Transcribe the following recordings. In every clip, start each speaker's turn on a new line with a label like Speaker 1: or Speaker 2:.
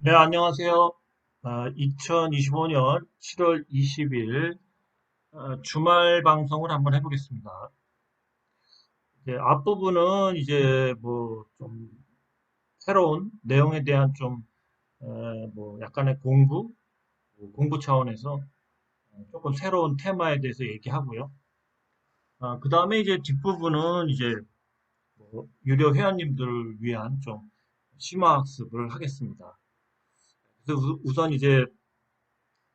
Speaker 1: 네, 안녕하세요. 2025년 7월 20일 주말 방송을 한번 해보겠습니다. 이제 앞부분은 이제 뭐 좀 새로운 내용에 대한 좀 뭐 약간의 공부 차원에서 조금 새로운 테마에 대해서 얘기하고요. 그 다음에 이제 뒷부분은 이제 뭐 유료 회원님들을 위한 좀 심화학습을 하겠습니다. 그래서 우선 이제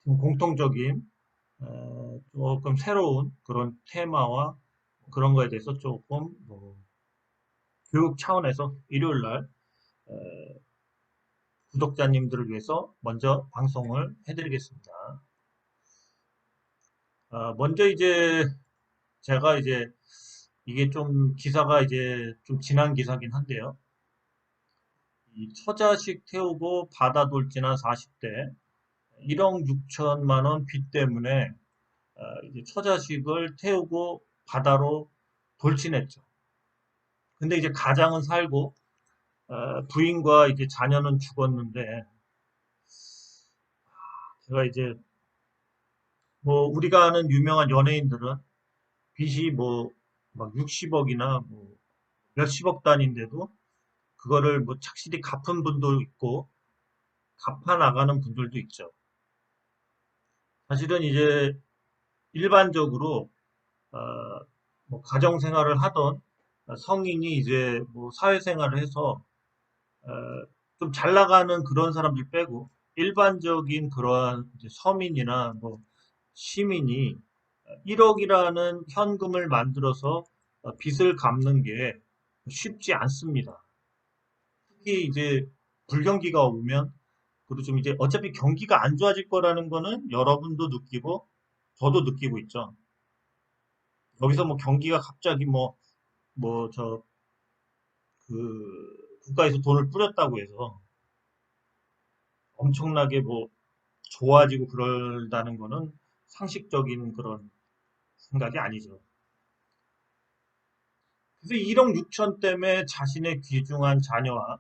Speaker 1: 지금 공통적인 조금 새로운 그런 테마와 그런 거에 대해서 조금 뭐 교육 차원에서 일요일 날 구독자님들을 위해서 먼저 방송을 해드리겠습니다. 먼저 이제 제가 이제 이게 좀 기사가 이제 좀 지난 기사긴 한데요. 이 처자식 태우고 바다 돌진한 40대 1억 6천만 원 빚 때문에 이제 처자식을 태우고 바다로 돌진했죠. 근데 이제 가장은 살고 부인과 이제 자녀는 죽었는데 제가 이제 뭐 우리가 아는 유명한 연예인들은 빚이 뭐 막 60억이나 뭐 몇십억 단위인데도 그거를 뭐 착실히 갚은 분도 있고 갚아 나가는 분들도 있죠. 사실은 이제 일반적으로 어, 뭐 가정 생활을 하던 성인이 이제 뭐 사회생활을 해서 어, 좀 잘 나가는 그런 사람들 빼고 일반적인 그러한 이제 서민이나 뭐 시민이 1억이라는 현금을 만들어서 빚을 갚는 게 쉽지 않습니다. 특히 이제 불경기가 오면 그리고 좀 이제 어차피 경기가 안 좋아질 거라는 거는 여러분도 느끼고 저도 느끼고 있죠. 여기서 뭐 경기가 갑자기 저 그 국가에서 돈을 뿌렸다고 해서 엄청나게 뭐 좋아지고 그런다는 거는 상식적인 그런 생각이 아니죠. 그래서 1억 6천 때문에 자신의 귀중한 자녀와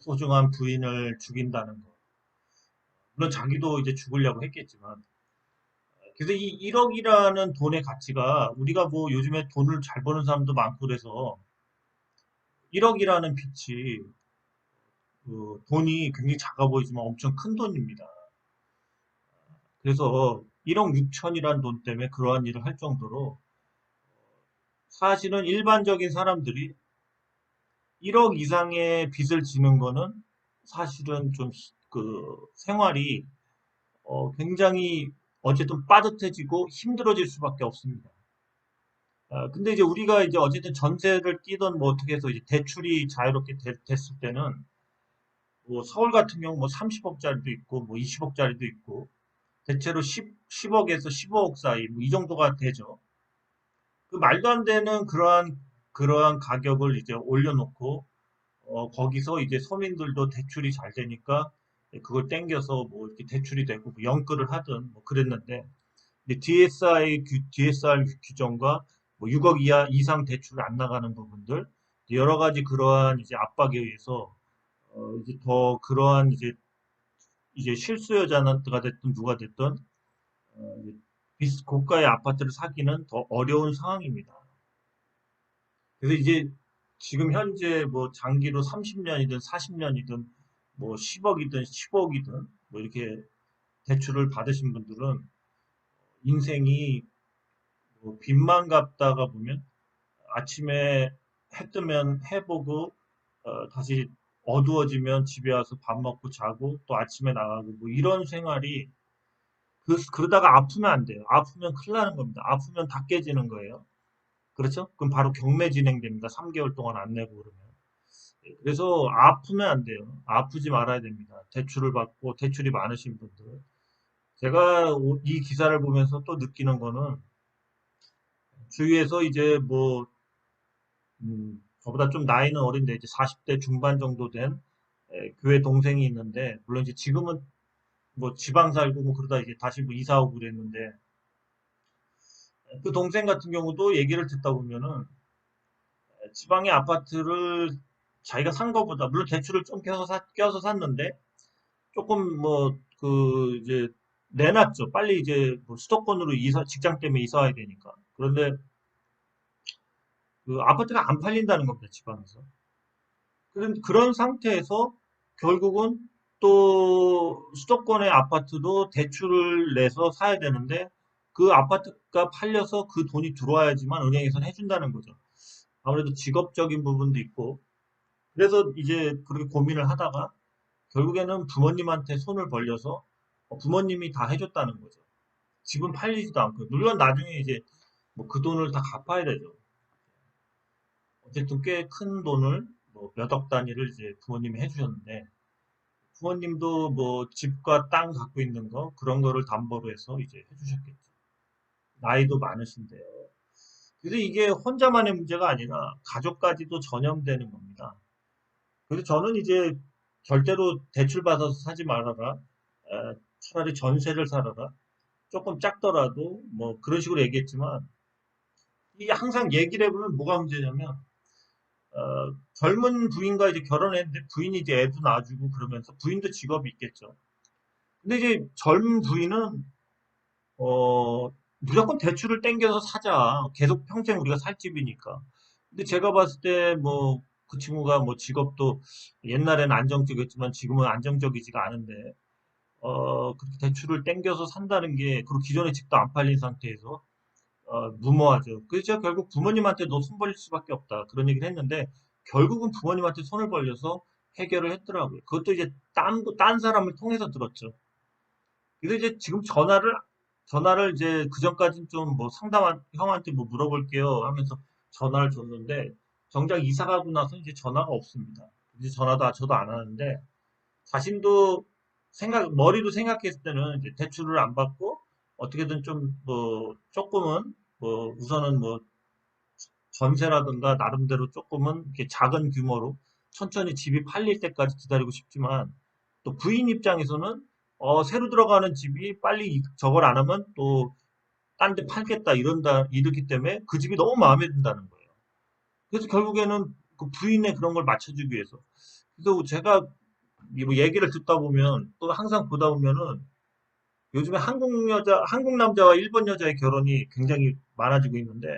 Speaker 1: 소중한 부인을 죽인다는 거. 물론 자기도 이제 죽으려고 했겠지만. 그래서 이 1억이라는 돈의 가치가 우리가 뭐 요즘에 돈을 잘 버는 사람도 많고 그래서 1억이라는 빚이 그 돈이 굉장히 작아 보이지만 엄청 큰 돈입니다. 그래서 1억 6천이라는 돈 때문에 그러한 일을 할 정도로 사실은 일반적인 사람들이 1억 이상의 빚을 지는 거는 사실은 좀 그 생활이 굉장히 어쨌든 빠듯해지고 힘들어질 수밖에 없습니다. 근데 이제 우리가 이제 어쨌든 전세를 끼던 뭐 어떻게 해서 이제 대출이 자유롭게 됐을 때는 뭐 서울 같은 경우 뭐 30억짜리도 있고 뭐 20억짜리도 있고 대체로 10억에서 15억 사이 뭐 이 정도가 되죠. 그 말도 안 되는 그러한 가격을 이제 올려놓고 거기서 이제 서민들도 대출이 잘 되니까 그걸 땡겨서 뭐 이렇게 대출이 되고 뭐 연끌을 하든 뭐 그랬는데 DSR 규정과 뭐 6억 이하 이상 대출 안 나가는 부분들 여러 가지 그러한 이제 압박에 의해서 이제 더 그러한 이제 실수요자가 됐든 누가 됐든 고가의 아파트를 사기는 더 어려운 상황입니다. 그래서 이제 지금 현재 뭐 장기로 30년이든 40년이든 뭐 10억이든 15억이든 뭐 이렇게 대출을 받으신 분들은 인생이 뭐 빚만 갚다가 보면 아침에 해 뜨면 해 보고 다시 어두워지면 집에 와서 밥 먹고 자고 또 아침에 나가고 뭐 이런 생활이 그러다가 아프면 안 돼요. 아프면 큰일 나는 겁니다. 아프면 다 깨지는 거예요. 그렇죠? 그럼 바로 경매 진행됩니다. 3개월 동안 안 내고 그러면. 그래서 아프면 안 돼요. 아프지 말아야 됩니다. 대출을 받고 대출이 많으신 분들. 제가 이 기사를 보면서 또 느끼는 거는 주위에서 이제 뭐 저보다 좀 나이는 어린데 이제 40대 중반 정도 된 교회 동생이 있는데 물론 이제 지금은 뭐 지방 살고 뭐 그러다 이제 다시 뭐 이사 오고 그랬는데 그 동생 같은 경우도 얘기를 듣다 보면은 지방의 아파트를 자기가 산 거보다 물론 대출을 좀 껴서 샀는데 조금 뭐 이제 내놨죠. 빨리 이제 뭐 수도권으로 직장 때문에 이사 와야 되니까. 그런데 그 아파트가 안 팔린다는 겁니다, 지방에서. 그런 상태에서 결국은 또 수도권의 아파트도 대출을 내서 사야 되는데 그 아파트가 팔려서 그 돈이 들어와야지만 은행에서는 해준다는 거죠. 아무래도 직업적인 부분도 있고. 그래서 이제 그렇게 고민을 하다가 결국에는 부모님한테 손을 벌려서 부모님이 다 해줬다는 거죠. 집은 팔리지도 않고. 물론 나중에 이제 뭐 그 돈을 다 갚아야 되죠. 어쨌든 꽤 큰 돈을 뭐 몇 억 단위를 이제 부모님이 해주셨는데 부모님도 뭐 집과 땅 갖고 있는 거 그런 거를 담보로 해서 이제 해주셨겠죠. 나이도 많으신데요. 그래서 이게 혼자만의 문제가 아니라 가족까지도 전염되는 겁니다. 그래서 저는 이제 절대로 대출 받아서 사지 말아라. 차라리 전세를 살아라. 조금 작더라도 뭐 그런 식으로 얘기했지만 이게 항상 얘기를 해보면 뭐가 문제냐면 젊은 부인과 이제 결혼했는데 부인이 이제 애도 낳아주고 그러면서 부인도 직업이 있겠죠. 근데 이제 젊은 부인은 무조건 대출을 땡겨서 사자. 계속 평생 우리가 살 집이니까. 근데 제가 봤을 때 뭐 그 친구가 뭐 직업도 옛날에는 안정적이었지만 지금은 안정적이지가 않은데 그렇게 대출을 땡겨서 산다는 게 그리고 기존의 집도 안 팔린 상태에서 무모하죠. 그래서 제가 결국 부모님한테 너 손 벌릴 수밖에 없다. 그런 얘기를 했는데, 결국은 부모님한테 손을 벌려서 해결을 했더라고요. 그것도 이제 딴 사람을 통해서 들었죠. 그래서 이제 지금 전화를 이제 그전까지는 좀 뭐 상담한 형한테 뭐 물어볼게요 하면서 전화를 줬는데, 정작 이사 가고 나서 이제 전화가 없습니다. 이제 전화도 저도 안 하는데, 자신도 머리로 생각했을 때는 이제 대출을 안 받고 어떻게든 좀 뭐 조금은 뭐 우선은 뭐 전세라든가 나름대로 조금은 이렇게 작은 규모로 천천히 집이 팔릴 때까지 기다리고 싶지만 또 부인 입장에서는 새로 들어가는 집이 빨리 저걸 안 하면 또 딴 데 팔겠다 이러기 때문에 그 집이 너무 마음에 든다는 거예요. 그래서 결국에는 그 부인의 그런 걸 맞춰주기 위해서. 그래서 제가 뭐 얘기를 듣다 보면 또 항상 보다 보면은 요즘에 한국 남자와 일본 여자의 결혼이 굉장히 많아지고 있는데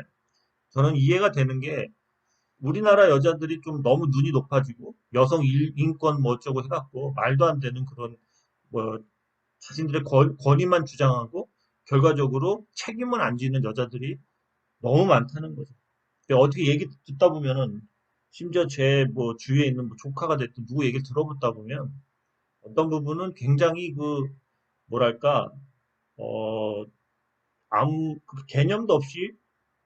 Speaker 1: 저는 이해가 되는 게 우리나라 여자들이 좀 너무 눈이 높아지고 인권 뭐 어쩌고 해갖고 말도 안 되는 그런 뭐 자신들의 권위만 주장하고 결과적으로 책임을 안 지는 여자들이 너무 많다는 거죠. 근데 어떻게 얘기 듣다 보면은 심지어 제 뭐 주위에 있는 뭐 조카가 됐든 누구 얘기를 들어보다 보면 어떤 부분은 굉장히 그 뭐랄까 어 아무 그 개념도 없이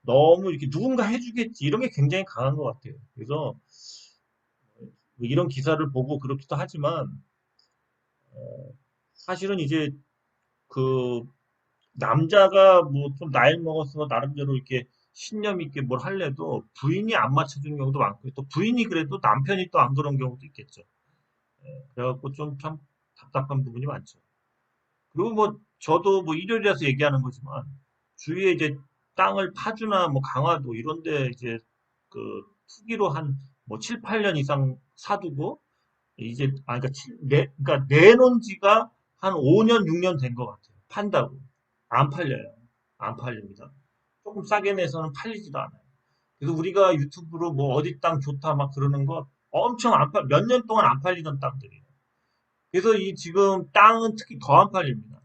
Speaker 1: 너무 이렇게 누군가 해주겠지 이런 게 굉장히 강한 것 같아요. 그래서 뭐 이런 기사를 보고 그렇기도 하지만 사실은 이제 그 남자가 뭐 좀 나이 먹어서 나름대로 이렇게 신념 있게 뭘 할래도 부인이 안 맞춰주는 경우도 많고 또 부인이 그래도 남편이 또 안 그런 경우도 있겠죠. 그래갖고 좀 참 답답한 부분이 많죠. 그리고 뭐 저도 뭐 일요일이라서 얘기하는 거지만 주위에 이제 땅을 파주나 뭐 강화도 이런 데 이제 그 투기로 한 뭐 7, 8년 이상 사두고 이제 그러니까 그러니까 내놓은 지가 한 5년, 6년 된 것 같아요. 판다고. 안 팔려요. 안 팔립니다. 조금 싸게 내서는 팔리지도 않아요. 그래서 우리가 유튜브로 뭐 어디 땅 좋다 막 그러는 거 엄청 몇 년 동안 안 팔리던 땅들이에요. 그래서 이 지금 땅은 특히 더 안 팔립니다.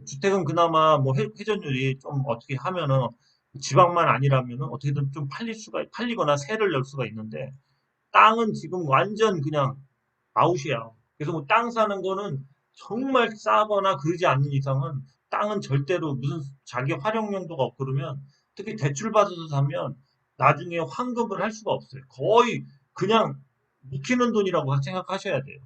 Speaker 1: 주택은 그나마 뭐 회전율이 좀 어떻게 하면은 지방만 아니라면은 어떻게든 좀 팔리거나 세를 낼 수가 있는데 땅은 지금 완전 그냥 아웃이야. 그래서 뭐 땅 사는 거는 정말 싸거나 그러지 않는 이상은 땅은 절대로 무슨 자기 활용 용도가 없고 그러면 특히 대출 받아서 사면 나중에 환급을 할 수가 없어요. 거의 그냥 묵히는 돈이라고 생각하셔야 돼요.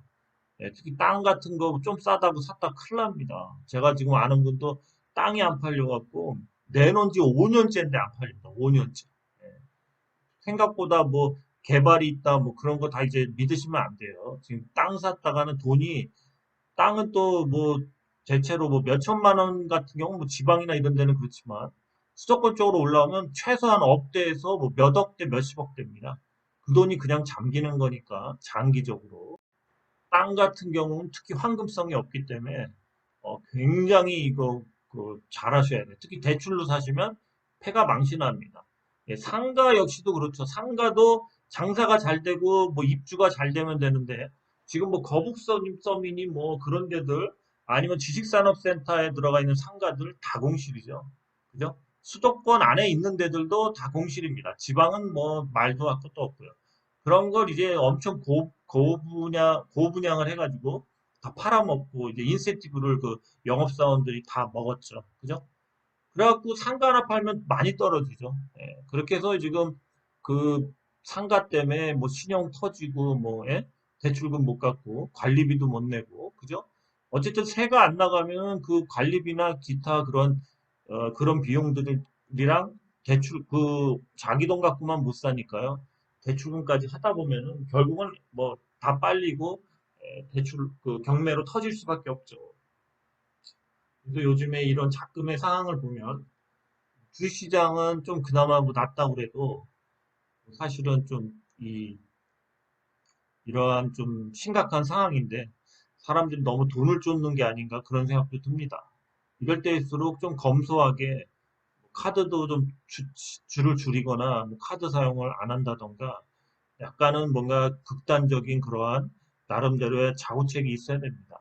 Speaker 1: 예, 특히 땅 같은 거 좀 싸다고 샀다 큰일 납니다. 제가 지금 아는 분도 땅이 안 팔려갖고 내놓은 지 5년째인데 안 팔립니다. 5년째. 생각보다 뭐 개발이 있다 뭐 그런 거 다 이제 믿으시면 안 돼요. 지금 땅 샀다가는 땅은 또 뭐 대체로 뭐 몇 천만 원 같은 경우 뭐 지방이나 이런 데는 그렇지만 수도권 쪽으로 올라오면 최소한 억대에서 뭐 몇 억대 몇십억 대입니다. 그 돈이 그냥 잠기는 거니까 장기적으로. 땅 같은 경우는 특히 황금성이 없기 때문에 굉장히 이거 잘하셔야 돼요. 특히 대출로 사시면 패가 망신합니다. 예, 상가 역시도 그렇죠. 상가도 장사가 잘 되고 뭐 입주가 잘 되면 되는데 지금 뭐 거북선이니 뭐 그런 데들 아니면 지식산업센터에 들어가 있는 상가들 다 공실이죠. 그죠? 수도권 안에 있는 데들도 다 공실입니다. 지방은 뭐 말도 할 것도 없고요. 그런 걸 이제 엄청 고분양을 해가지고 다 팔아먹고 이제 인센티브를 그 영업사원들이 다 먹었죠. 그죠? 그래갖고 상가 하나 팔면 많이 떨어지죠. 예, 그렇게 해서 지금 그 상가 때문에 뭐 신용 터지고 뭐 예? 대출금 못 갚고 관리비도 못 내고 그죠? 어쨌든 세가 안 나가면 그 관리비나 기타 그런 비용들이랑 대출 그 자기 돈 갖고만 못 사니까요. 대출금까지 하다 보면은 결국은 뭐 다 빨리고 대출 그 경매로 터질 수밖에 없죠. 그래서 요즘에 이런 잡금의 상황을 보면 주식시장은 좀 그나마 뭐 낫다고 그래도 사실은 좀 이러한 좀 심각한 상황인데 사람들이 너무 돈을 쫓는 게 아닌가 그런 생각도 듭니다. 이럴 때일수록 좀 검소하게 카드도 좀 줄을 줄이거나 뭐 카드 사용을 안 한다던가 약간은 뭔가 극단적인 그러한 나름대로의 자구책이 있어야 됩니다.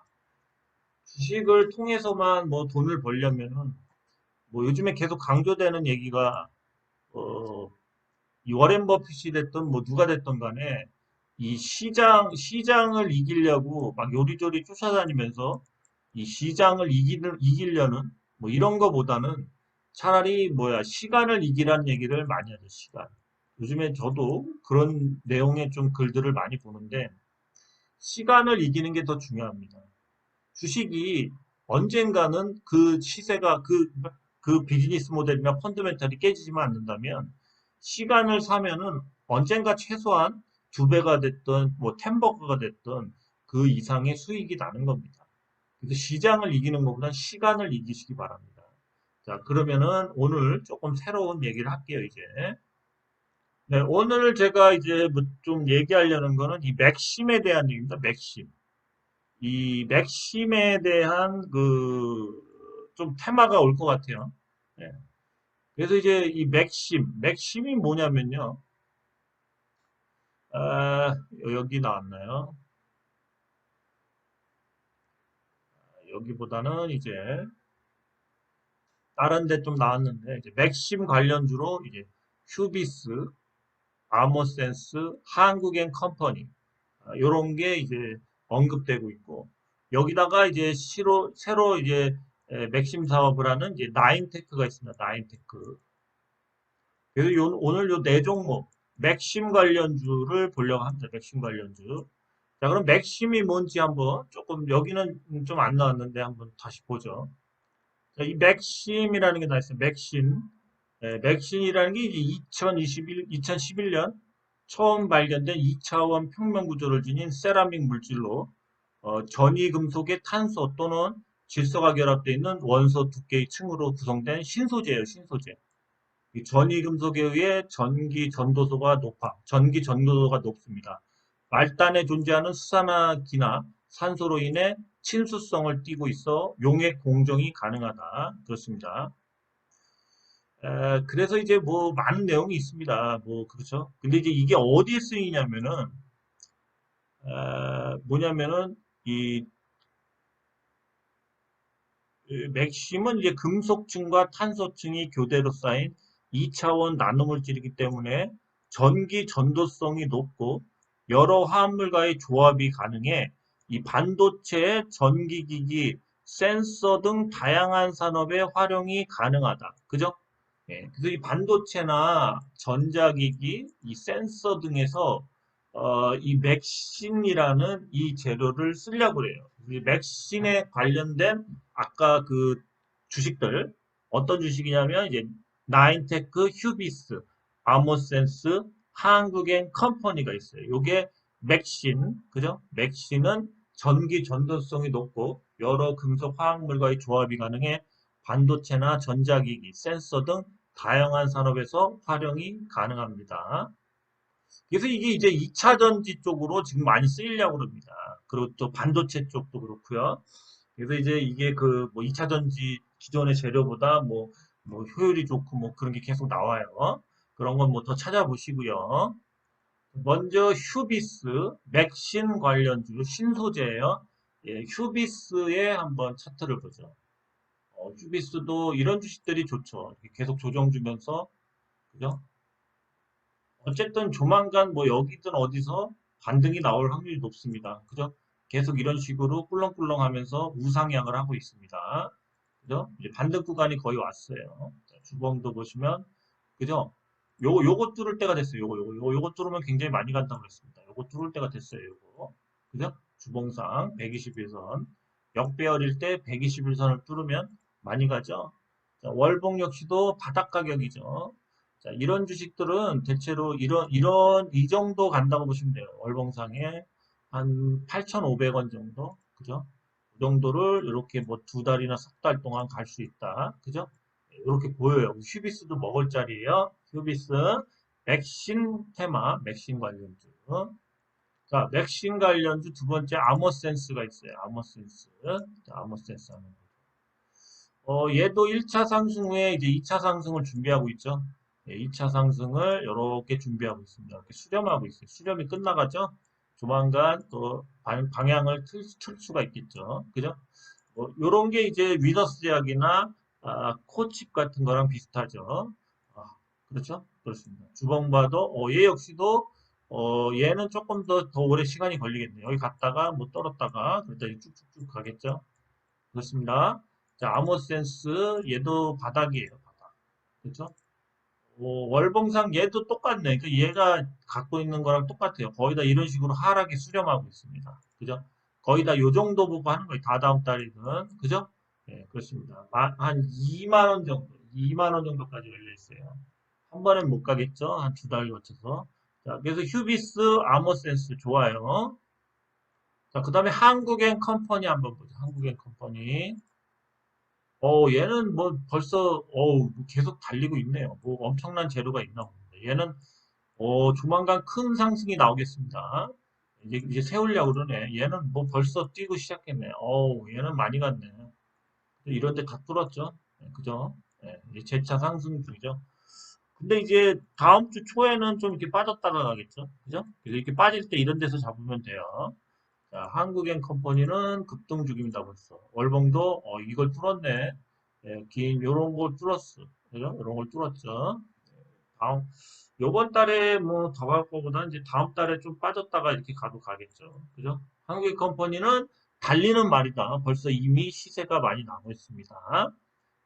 Speaker 1: 주식을 통해서만 뭐 돈을 벌려면은 뭐 요즘에 계속 강조되는 얘기가 어, 이 워렌 버핏이 됐던 뭐 누가 됐던 간에 이 시장을 이기려고 막 요리조리 쫓아다니면서 이 시장을 이기려는 뭐 이런 거보다는 차라리 뭐야 시간을 이기라는 얘기를 많이 하죠. 시간. 요즘에 저도 그런 내용의 좀 글들을 많이 보는데 시간을 이기는 게 더 중요합니다. 주식이 언젠가는 그 시세가 그 비즈니스 모델이나 펀드멘탈이 깨지지만 않는다면 시간을 사면은 언젠가 최소한 두 배가 됐던 뭐 텐버거가 됐던 그 이상의 수익이 나는 겁니다. 그래서 시장을 이기는 것보다 시간을 이기시기 바랍니다. 자, 그러면은 오늘 조금 새로운 얘기를 할게요, 이제. 네, 오늘 제가 이제 뭐좀 얘기하려는 거는 이 맥심에 대한 얘기입니다. 맥심. 이 맥심에 대한 좀 테마가 올 것 같아요. 예. 그래서 이제 이 맥심이 뭐냐면요. 아, 여기 나왔나요? 여기보다는 이제 다른 데 좀 나왔는데 이제 맥심 관련주로 이제 휴비스, 아머센스, 한국앤컴퍼니 요런 게 이제 언급되고 있고 여기다가 이제 새로 이제 맥심 사업을 하는 이제 나인테크가 있습니다. 나인테크. 그래서 오늘 요 네 종목 맥심 관련주를 보려고 합니다. 맥심 관련주. 자, 그럼 맥심이 뭔지 한번 조금 여기는 좀 안 나왔는데 한번 다시 보죠. 자, 이 맥심이라는 게 나있어요. 맥신. 맥신이라는 게 이제 2011년 처음 발견된 2차원 평면 구조를 지닌 세라믹 물질로 전이금속의 탄소 또는 질소가 결합되어 있는 원소 두께의 층으로 구성된 신소재예요. 신소재. 이 전이금속에 의해 전기 전도도가 높습니다. 말단에 존재하는 수산화기나 산소로 인해 친수성을 띠고 있어 용액 공정이 가능하다. 그렇습니다. 그래서 이제 뭐 많은 내용이 있습니다. 뭐 그렇죠. 근데 이제 이게 어디에 쓰이냐면은 뭐냐면은 이 맥심은 이제 금속층과 탄소층이 교대로 쌓인 2차원 나노물질이기 때문에 전기 전도성이 높고 여러 화합물과의 조합이 가능해 이 반도체, 전기기기, 센서 등 다양한 산업에 활용이 가능하다. 그죠? 예, 그래서 이 반도체나 전자기기, 이 센서 등에서 이 맥신이라는 이 재료를 쓰려고 그래요. 이 맥신에 관련된 아까 그 주식들 어떤 주식이냐면 이제 나인테크, 휴비스, 아모센스, 한국엔 컴퍼니가 있어요. 요게 맥신, 그죠? 맥신은 전기 전도성이 높고 여러 금속 화학물과의 조합이 가능해 반도체나 전자기기, 센서 등 다양한 산업에서 활용이 가능합니다. 그래서 이게 이제 2차 전지 쪽으로 지금 많이 쓰이려고 그럽니다. 그리고 또 반도체 쪽도 그렇고요. 그래서 이제 이게 그 뭐 2차 전지 기존의 재료보다 뭐 효율이 좋고 뭐 그런 게 계속 나와요. 그런 건 뭐 더 찾아보시고요. 먼저 휴비스, 맥신 관련주 신소재예요. 예, 휴비스의 한번 차트를 보죠. 휴비스도 이런 주식들이 좋죠. 이렇게 계속 조정 주면서 그죠? 어쨌든 조만간 뭐 여기든 어디서 반등이 나올 확률이 높습니다. 그죠? 계속 이런 식으로 꿀렁꿀렁 하면서 우상향을 하고 있습니다. 그죠? 이제 반등 구간이 거의 왔어요. 자, 주봉도 보시면, 그죠? 요거 뚫을 때가 됐어요. 요거 뚫으면 굉장히 많이 간다고 그랬습니다. 요거 뚫을 때가 됐어요. 요거. 그죠? 주봉상 121선. 역배열일 때 121선을 뚫으면 많이 가죠? 자, 월봉 역시도 바닥 가격이죠. 자, 이런 주식들은 대체로 이 정도 간다고 보시면 돼요. 월봉상에 한 8,500원 정도. 그죠? 그 정도를 이렇게 뭐 두 달이나 석 달 동안 갈 수 있다. 그죠? 이렇게 보여요. 휴비스도 먹을 자리예요. 휴비스, 맥신 테마, 맥신 관련주. 자, 맥신 관련주 두 번째 아머센스가 있어요. 아머센스. 자, 아머센스 하는 거. 얘도 1차 상승 후에 이제 2차 상승을 준비하고 있죠. 예, 2차 상승을 이렇게 준비하고 있습니다. 이렇게 수렴하고 있어요. 수렴이 끝나가죠. 조만간 또 방향을 틀 수가 있겠죠. 그죠? 요런 게 이제 위너스 제약이나 코칩 같은 거랑 비슷하죠. 아, 그렇죠? 그렇습니다. 주봉 봐도 얘 역시도 얘는 조금 더 오래 시간이 걸리겠네요. 여기 갔다가 뭐 떨었다가 그러다 쭉쭉쭉 가겠죠. 그렇습니다. 자, 아모센스 얘도 바닥이에요. 바닥. 그렇죠? 월봉상 얘도 똑같네. 그 얘가 갖고 있는 거랑 똑같아요. 거의 다 이런 식으로 하락에 수렴하고 있습니다. 그죠? 거의 다 요 정도 보고 하는 거예요. 다다음 달이든. 그죠? 예, 그렇습니다. 한 2만 원 정도, 2만 원 정도까지 열려 있어요. 한 번엔 못 가겠죠? 한 두 달 거쳐서. 자, 그래서 휴비스, 아머센스 좋아요. 자, 그 다음에 한국엔 컴퍼니 한번 보죠. 한국엔 컴퍼니. 얘는 뭐 벌써 뭐 계속 달리고 있네요. 뭐 엄청난 재료가 있나 봅니다. 얘는 조만간 큰 상승이 나오겠습니다. 이제 세우려고 그러네. 얘는 뭐 벌써 뛰고 시작했네. 얘는 많이 갔네. 이런 데 다 뚫었죠. 네, 그죠? 네, 이제 재차 상승 중이죠. 근데 이제 다음 주 초에는 좀 이렇게 빠졌다가 가겠죠. 그죠? 그래서 이렇게 빠질 때 이런 데서 잡으면 돼요. 자, 한국엔 컴퍼니는 급등 중입니다, 벌써. 월봉도, 이걸 뚫었네. 예, 요런 걸 뚫었어. 그죠? 요런 걸 뚫었죠. 다음, 요번 달에 뭐 더 갈 거보다는 이제 다음 달에 좀 빠졌다가 이렇게 가도 가겠죠. 그죠? 한국엔 컴퍼니는 달리는 말이다. 벌써 이미 시세가 많이 나고 있습니다.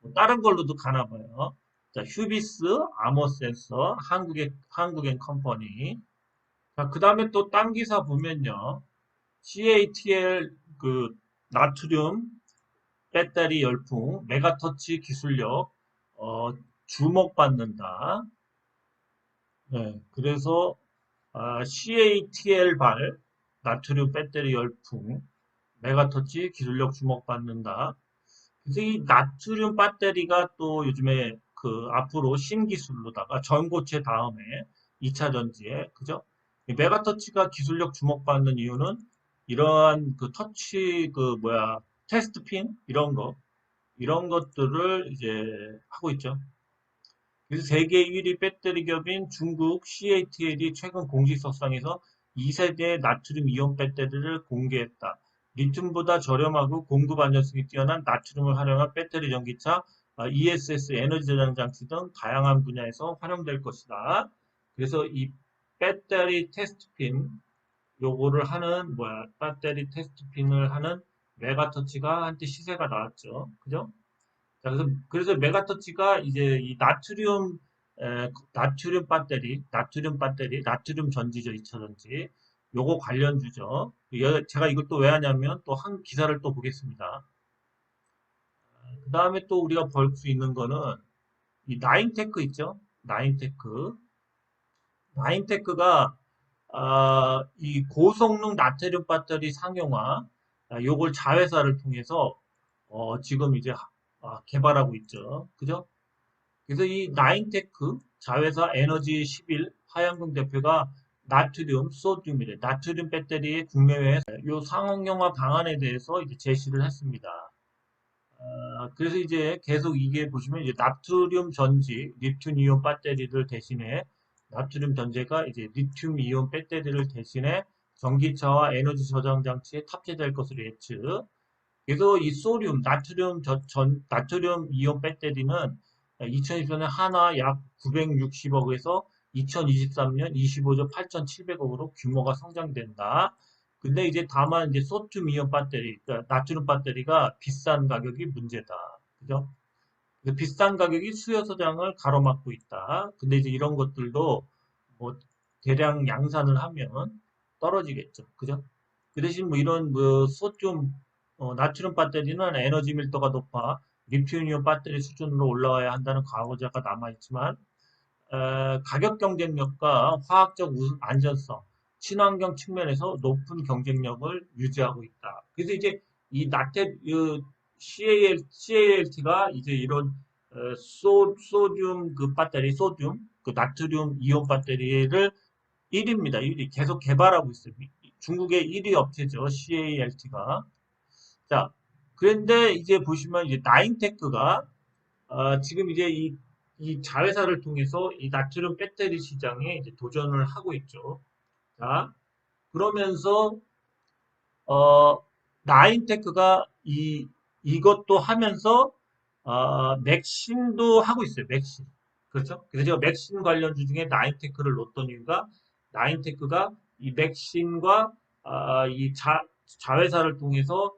Speaker 1: 뭐 다른 걸로도 가나 봐요. 자, 휴비스, 아머센서, 한국엔 컴퍼니. 자, 그 다음에 또 딴 기사 보면요. CATL 그 나트륨 배터리 열풍 메가터치 기술력 어, 주목받는다. 네, 그래서 CATL 발 나트륨 배터리 열풍 메가터치 기술력 주목받는다. 그래서 이 나트륨 배터리가 또 요즘에 그 앞으로 신기술로다가 전고체 다음에 2차 전지에 그죠? 이 메가터치가 기술력 주목받는 이유는 이러한 그 터치 그 뭐야 테스트 핀 이런 것들을 이제 하고 있죠. 그래서 세계 1위 배터리 기업인 중국 CATL이 최근 공식석상에서 2세대 나트륨 이온 배터리를 공개했다. 리튬보다 저렴하고 공급 안정성이 뛰어난 나트륨을 활용한 배터리 전기차, ESS 에너지 저장 장치 등 다양한 분야에서 활용될 것이다. 그래서 이 배터리 테스트핀 요거를 하는 배터리 테스트핀을 하는 메가터치가 한때 시세가 나왔죠. 그죠? 자, 그래서 메가터치가 이제 이 나트륨 배터리, 나트륨 전지죠, 2차 전지. 요거 관련주죠. 제가 이걸 또 왜 하냐면 또 한 기사를 또 보겠습니다. 그 다음에 또 우리가 볼 수 있는 거는 이 나인테크 있죠? 나인테크. 나인테크가 이 고성능 나트륨 배터리 상용화, 요걸 자회사를 통해서 지금 이제 개발하고 있죠. 그죠? 그래서 이 나인테크 자회사 에너지 11 하양금 대표가 나트륨, 소듐이래. 나트륨 배터리의 국내외 요 상용화 방안에 대해서 이제 제시를 했습니다. 그래서 이제 계속 이게 보시면 이제 나트륨 전지, 리튬 이온 배터리를 대신해 나트륨 전제가 이제 리튬 이온 배터리를 대신해 전기차와 에너지 저장 장치에 탑재될 것으로 예측. 그래서 이 소듐, 나트륨 이온 배터리는 2024년 한화 약 960억에서 2023년 25조 8,700억으로 규모가 성장된다. 근데 이제 다만 이제 소듐 이온 배터리, 그러니까 나트륨 배터리가 비싼 가격이 문제다. 그죠? 그래서 비싼 가격이 수요 소장을 가로막고 있다. 근데 이제 이런 것들도 뭐 대량 양산을 하면 떨어지겠죠. 그죠? 그 대신 뭐 이런 뭐 소듐, 나트륨 배터리는 에너지 밀도가 높아 리튬이온 배터리 수준으로 올라와야 한다는 과거자가 남아있지만 가격 경쟁력과 화학적 안전성, 친환경 측면에서 높은 경쟁력을 유지하고 있다. 그래서 이제 이 CALT가 이제 이런 소듐 그 배터리, 소듐 그 나트륨 이온 배터리를 1위입니다. 1위 계속 개발하고 있어요. 중국의 1위 업체죠. CALT가. 자, 그런데 이제 보시면 이제 나인테크가 지금 이제 이 자회사를 통해서 이 나트륨 배터리 시장에 이제 도전을 하고 있죠. 자, 그러면서 어, 나인테크가 이것도 하면서 맥신도 하고 있어요. 맥신. 그렇죠? 그래서 제가 맥신 관련주 중에 나인테크를 놓던 이유가 나인테크가 이 맥신과 이 자회사를 통해서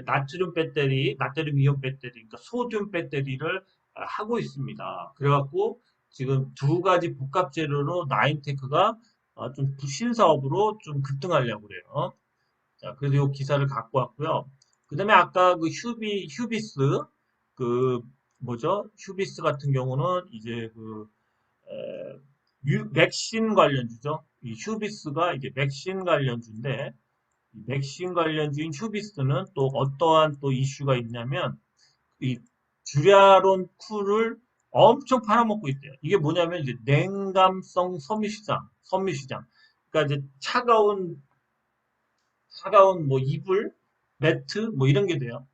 Speaker 1: 나트륨 배터리, 나트륨 이온 배터리, 그러니까 소듐 배터리를 하고 있습니다. 그래갖고 지금 두 가지 복합 재료로 나인테크가 좀 신사업으로 좀 급등하려고 그래요. 자, 그래서 이 기사를 갖고 왔고요. 그 다음에 아까 그 휴비스, 그, 뭐죠? 휴비스 같은 경우는 이제 그, 에, 맥신 관련주죠. 이 휴비스가 이제 맥신 관련주인데, 이 맥신 관련주인 휴비스는 또 어떠한 또 이슈가 있냐면, 이 듀라론 쿨을 엄청 팔아먹고 있대요. 이게 뭐냐면 이제 냉감성 섬유시장. 그러니까 이제 차가운 뭐 이불, 매트 뭐 이런 게 돼요.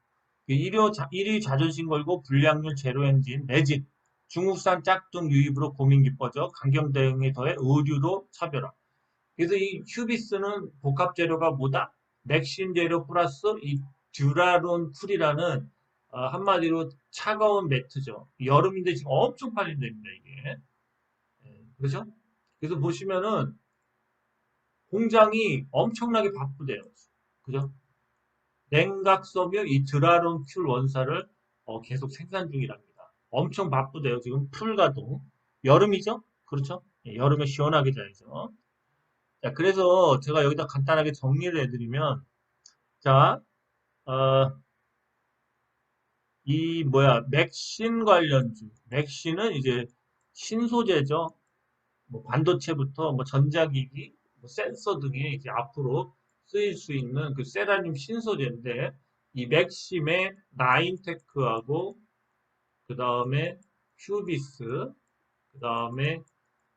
Speaker 1: 1위 자존심 걸고 불량률 제로 엔진, 매진, 중국산 짝퉁 유입으로 고민 깊어져 강경 대응에 더해 의류로 차별화. 그래서 이 휴비스는 복합 재료가 뭐다? 맥신 재료 플러스 이 듀라론 쿨이라는 한마디로 차가운 매트죠. 여름인데 지금 엄청 팔린답니다, 이게. 그렇죠? 그래서 보시면은 공장이 엄청나게 바쁘대요. 그죠? 냉각섬유 이 드라론 큐 원사를 계속 생산 중이랍니다. 엄청 바쁘대요. 지금 풀가동. 여름이죠? 그렇죠? 예, 여름에 시원하게 자야죠. 자, 그래서 제가 여기다 간단하게 정리를 해드리면, 자, 어, 이 뭐야, 맥신 관련주. 맥신은 이제 신소재죠. 뭐 반도체부터 뭐 전자기기, 뭐 센서 등이 이제 앞으로 쓰일 수 있는 그 세라늄 신소재인데 이 맥심의 나인테크하고 그 다음에 큐비스, 그 다음에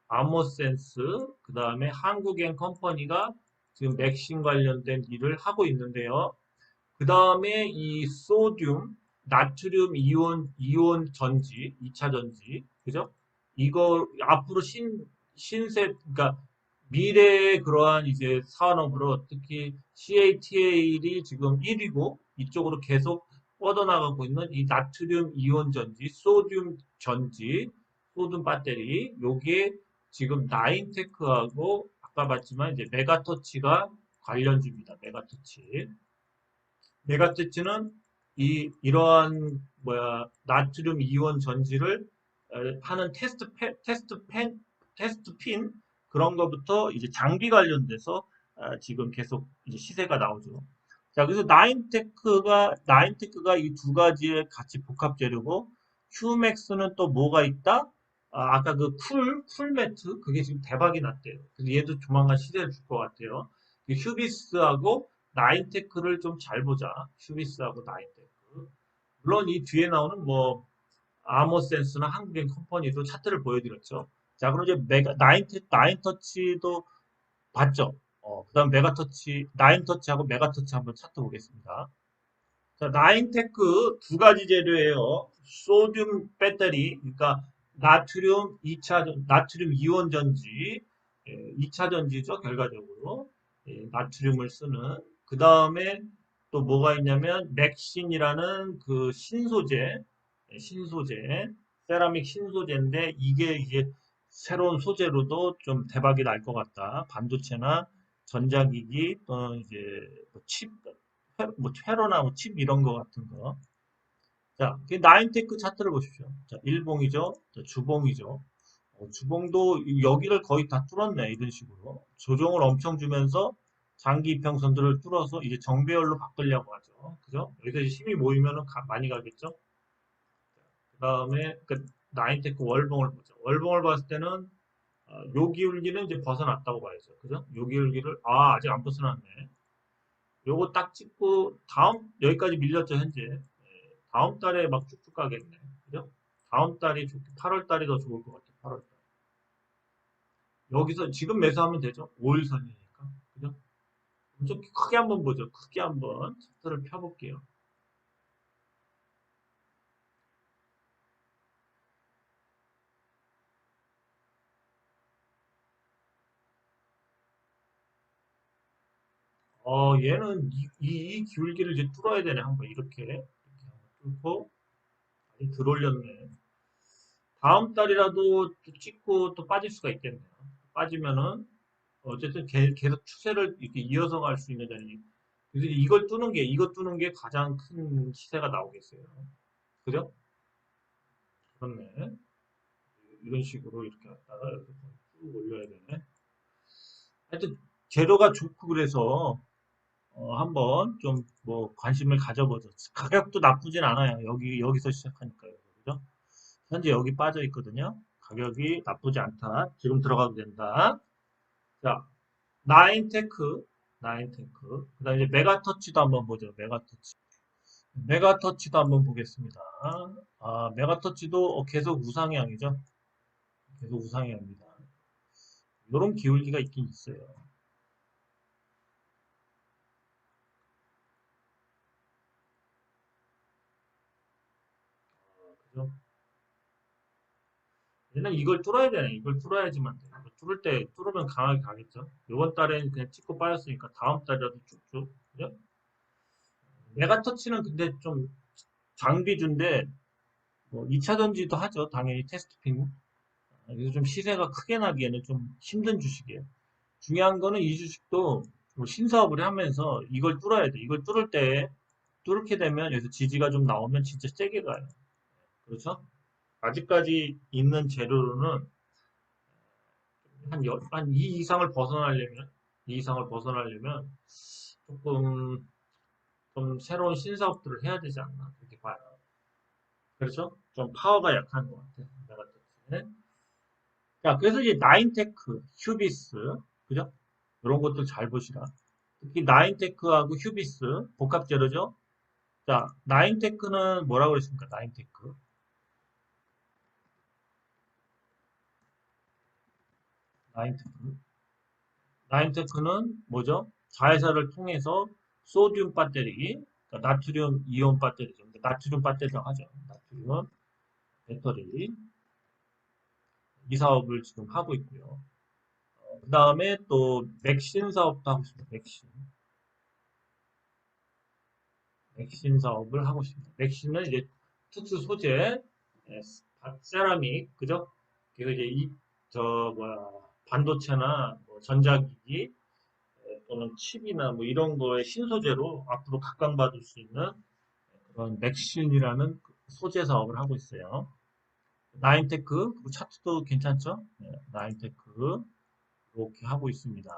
Speaker 1: 아모센스, 그 다음에 한국엔 컴퍼니가 지금 맥심 관련된 일을 하고 있는데요. 그 다음에 이 소듐, 나트륨 이온 전지, 2차 전지, 그죠? 이거 앞으로 그러니까 미래의 그러한 이제 산업으로 특히 CATL이 지금 1위고 이쪽으로 계속 뻗어나가고 있는 이 나트륨 이온 전지, 소듐 전지, 소듐 배터리, 요게 지금 나인테크하고 아까 봤지만 이제 메가터치가 관련주입니다. 메가터치. 메가터치는 이러한 뭐야 나트륨 이온 전지를 하는 테스트 핀 그런 거부터 이제 장비 관련돼서 지금 계속 이제 시세가 나오죠. 자, 그래서 나인테크가 이 두 가지의 같이 복합 재료고 휴맥스는 또 뭐가 있다? 아까 그 쿨매트 그게 지금 대박이 났대요. 그래서 얘도 조만간 시세를 줄 것 같아요. 휴비스하고 나인테크를 좀 잘 보자. 휴비스하고 나인테크. 물론 이 뒤에 나오는 뭐 아머센스나 한국인 컴퍼니도 차트를 보여드렸죠. 자, 그럼 이제 나인터치도 봤죠? 그 다음 메가터치, 나인터치하고 메가터치 한번 차트 보겠습니다. 자, 나인테크 두 가지 재료예요. 소듐 배터리, 그러니까 나트륨 2차, 나트륨 이온 전지, 2차 전지죠, 결과적으로. 나트륨을 쓰는. 그 다음에 또 뭐가 있냐면, 맥신이라는 그 신소재, 신소재, 세라믹 신소재인데, 이게 이제 새로운 소재로도 좀 대박이 날 것 같다. 반도체나 전자기기, 또 이제 뭐 칩, 뭐 회로나 뭐 칩 이런 거 같은 거. 자, 그 나인테크 차트를 보십시오. 자, 일봉이죠. 자, 주봉이죠. 주봉도 여기를 거의 다 뚫었네. 이런 식으로. 조정을 엄청 주면서 장기 이평선들을 뚫어서 이제 정배열로 바꾸려고 하죠. 그죠? 여기서 이제 힘이 모이면은 많이 가겠죠? 그 다음에 그 나인테크 월봉을 보죠. 월봉을 봤을 때는 요 기울기는 이제 벗어났다고 봐야죠. 그죠? 요 기울기를, 아직 안 벗어났네. 요거 딱 찍고 다음 여기까지 밀렸죠 현재. 다음 달에 막 쭉쭉 가겠네. 그죠? 다음 달이 8월 달이 더 좋을 것 같아요. 8월 달. 여기서 지금 매수하면 되죠. 5일선이니까. 그죠? 좀 크게 한번 보죠. 크게 한번 차트를 펴볼게요. 얘는 이 기울기를 이제 뚫어야 되네. 한번 이렇게 한번 뚫고 많이 들어올렸네. 다음 달이라도 또 찍고 또 빠질 수가 있겠네요. 빠지면은 어쨌든 계속 추세를 이렇게 이어서 갈 수 있는 자리. 그래서 이거 뚫는 게 가장 큰 시세가 나오겠어요. 그죠? 그렇네. 이런 식으로 이렇게 갖다가 이렇게 쭉 올려야 되네. 하여튼 재료가 좋고 그래서 한번 좀 뭐 관심을 가져보죠. 가격도 나쁘진 않아요. 여기서 시작하니까요. 그죠? 현재 여기 빠져 있거든요. 가격이 나쁘지 않다. 지금 들어가도 된다. 자, 나인테크, 나인테크. 그다음 이제 메가터치도 한번 보죠. 메가터치. 메가터치도 한번 보겠습니다. 메가터치도 계속 우상향이죠. 계속 우상향입니다. 이런 기울기가 있긴 있어요. 그죠? 얘는 이걸 뚫어야 되네. 이걸 뚫어야지만 돼. 이거 뚫으면 강하게 가겠죠. 이번 달에는 그냥 찍고 빠졌으니까 다음 달이라도 쭉쭉. 그죠? 메가터치는 근데 좀 장비주인데, 뭐 2차 전지도 하죠. 당연히 테스트핑. 그래서 좀 시세가 크게 나기에는 좀 힘든 주식이에요. 중요한 거는 이 주식도 뭐 신사업을 하면서 이걸 뚫어야 돼. 이걸 뚫을 때, 뚫게 되면 여기서 지지가 좀 나오면 진짜 세게 가요. 그렇죠? 아직까지 있는 재료로는 한 2 이상을 벗어나려면, 2 이상을 벗어나려면 조금 좀 새로운 신사업들을 해야 되지 않나. 그렇게 봐요. 그렇죠? 좀 파워가 약한 것 같아요. 내가 봤을 자, 그래서 이제 나인테크, 휴비스, 그죠? 이런 것도 잘 보시라. 특히 나인테크하고 휴비스, 복합 재료죠? 자, 나인테크는 뭐라고 그랬습니까? 나인테크. 나인테크. 나인테크는 뭐죠? 자회사를 통해서 소듐 배터리, 그러니까 나트륨 이온 배터리죠. 나트륨 배터리라고 하죠. 나트륨 배터리. 이 사업을 지금 하고 있고요. 그 다음에 또 맥신 사업도 하고 있습니다. 맥신. 맥신 사업을 하고 있습니다. 맥신은 이제 특수 소재, 세라믹, 그죠? 그래서 이제 반도체나 뭐 전자기기, 또는 칩이나 뭐 이런 거의 신소재로 앞으로 각광받을 수 있는 그런 맥신이라는 소재 사업을 하고 있어요. 나인테크, 그 차트도 괜찮죠? 네, 나인테크, 이렇게 하고 있습니다.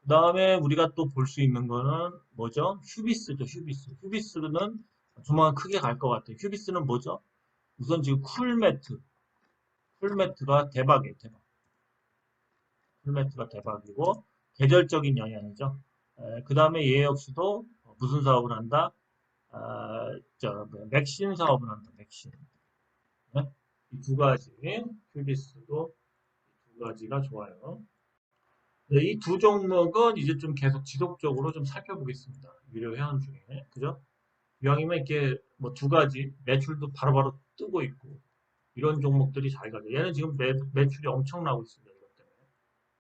Speaker 1: 그 다음에 우리가 또 볼 수 있는 거는 뭐죠? 휴비스죠, 휴비스. 휴비스는 조만간 크게 갈 것 같아요. 휴비스는 뭐죠? 우선 지금 쿨매트가 대박이에요, 대박. 쿨매트가 대박이고, 계절적인 영향이죠. 그 다음에 얘 역시도 무슨 사업을 한다? 맥신 사업을 한다, 맥신. 네? 이 두 가지, 휴비스도 두 가지가 좋아요. 네, 이 두 종목은 이제 좀 계속 지속적으로 좀 살펴보겠습니다. 유료 회원 중에. 그죠? 이왕이면 이렇게 뭐 두 가지 매출도 바로바로 뜨고 있고 이런 종목들이 잘 가죠. 얘는 지금 매출이 엄청나고 있습니다.